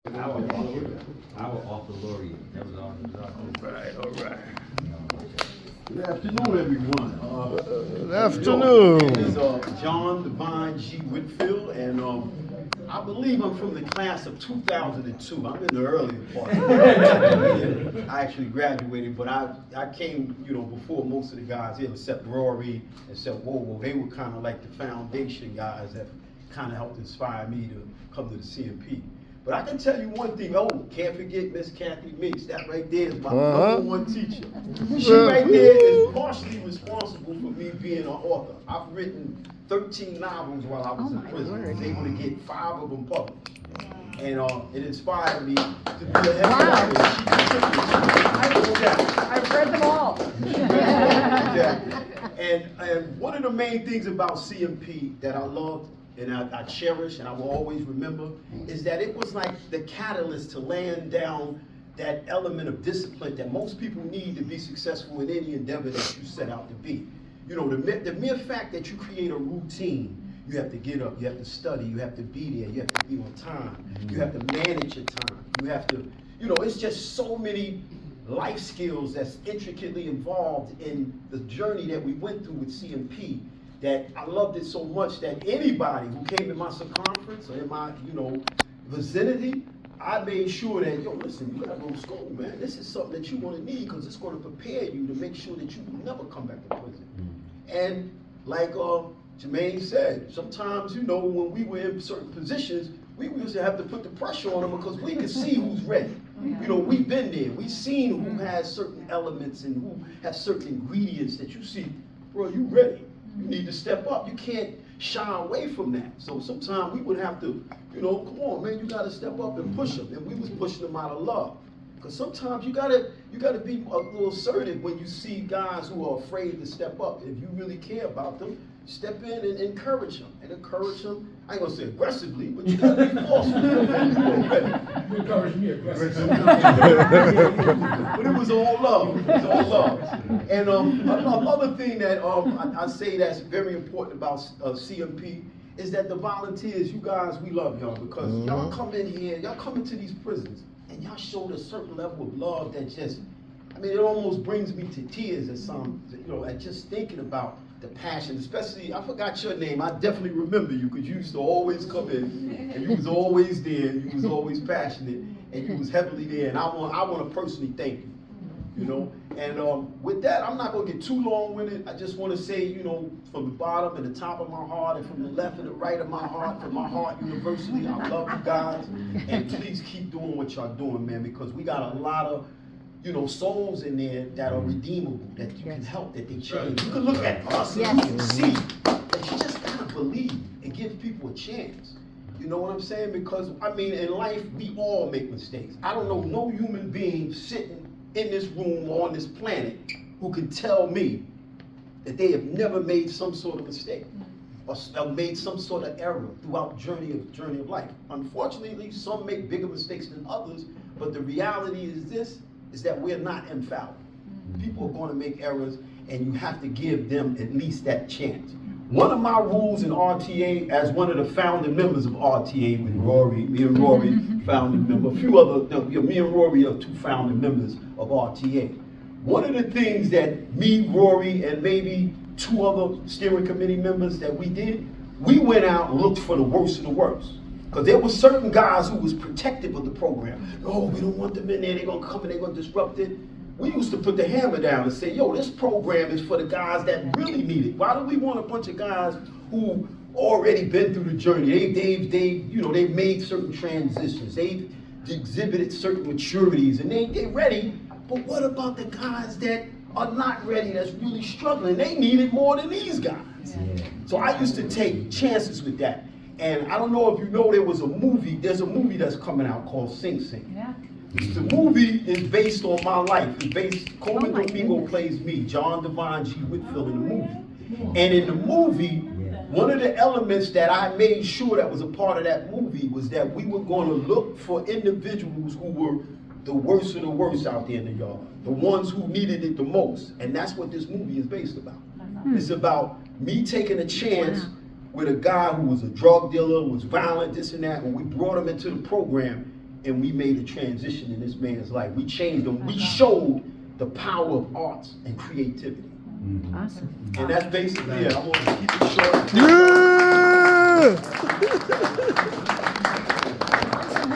Our author laureate. That was all. All right. Good afternoon, everyone. Good afternoon. My name is John Divine G. Whitfield, and I believe I'm from the class of 2002. I'm in the earlier part. I actually graduated, but I came, before most of the guys here, except Rory, except Wowo. They were kind of like the foundation guys that kind of helped inspire me to come to the CMP. But I can tell you one thing. Oh, can't forget Miss Kathy Meeks. That right there is my number one teacher. She right there is partially responsible for me being an author. I've written 13 novels while I was in prison. I was able to get 5 of them published. And it inspired me to be a heavy writer. I've read them all. And one of the main things about CMP that I loved and I cherish and I will always remember is that it was like the catalyst to laying down that element of discipline that most people need to be successful in any endeavor that you set out to be. The mere fact that you create a routine, you have to get up, you have to study, you have to be there, you have to be on time, you have to manage your time, you have to, it's just so many life skills that's intricately involved in the journey that we went through with CMP. That I loved it so much that anybody who came in my circumference or in my, vicinity, I made sure that, listen, you gotta go to school, man. This is something that you're gonna need because it's gonna prepare you to make sure that you will never come back to prison. And like Jermaine said, sometimes, when we were in certain positions, we used to have to put the pressure on them because we could see who's ready. We've been there. We've seen who has certain elements and who has certain ingredients that you see, bro, you ready. You need to step up. You can't shy away from that. So sometimes we would have to, come on, man, you got to step up and push them. And we was pushing them out of love. Because sometimes you gotta be a little assertive when you see guys who are afraid to step up. If you really care about them, step in and encourage them. And encourage them, I ain't gonna say aggressively, but you gotta be forceful. You encouraged me aggressively. But it was all love. It was all love. And another thing that I say that's very important about CMP is that the volunteers, you guys, we love y'all because y'all come in here, y'all come into these prisons, and y'all showed a certain level of love that just, it almost brings me to tears at at just thinking about the passion, especially, I forgot your name, I definitely remember you because you used to always come in, and you was always there, and you was always passionate, and you was heavily there, and I want to personally thank you. And with that, I'm not gonna get too long with it. I just want to say, from the bottom and the top of my heart, and from the left and the right of my heart, from my heart universally, I love you guys, and please keep doing what y'all doing, man, because we got a lot of, souls in there that are redeemable, that you can help, that they change. You can look at us and you can see that you just gotta believe and give people a chance. You know what I'm saying? Because in life we all make mistakes. I don't know no human being sitting in this room or on this planet who can tell me that they have never made some sort of mistake or made some sort of error throughout journey of life. Unfortunately, some make bigger mistakes than others, but the reality is that we're not infallible. People are going to make errors, and you have to give them at least that chance. One of my rules in RTA, as one of the founding members of RTA with Rory, me and Rory, founding member, a few other, me and Rory are 2 founding members of RTA. One of the things that me, Rory, and maybe 2 other steering committee members that we did, we went out and looked for the worst of the worst. Because there were certain guys who was protective of the program. No, we don't want them in there, they're gonna come and they're gonna disrupt it. We used to put the hammer down and say, this program is for the guys that really need it. Why do we want a bunch of guys who already been through the journey? They've made certain transitions. They've exhibited certain maturities and they're ready. But what about the guys that are not ready, that's really struggling? They need it more than these guys. Yeah. So I used to take chances with that. And I don't know if you know, there's a movie that's coming out called Sing Sing. Yeah. The movie is based on my life. Coleman Domingo plays me, John Divine G. Whitfield, in the movie. And in the movie, one of the elements that I made sure that was a part of that movie was that we were going to look for individuals who were the worst of the worst out there in the yard, the ones who needed it the most. And that's what this movie is based about. It's about me taking a chance with a guy who was a drug dealer, was violent, this and that. When we brought him into the program, and we made a transition in this man's life. We changed him. We showed the power of arts and creativity. Awesome. And that's basically it. I want to keep it short. Yeah!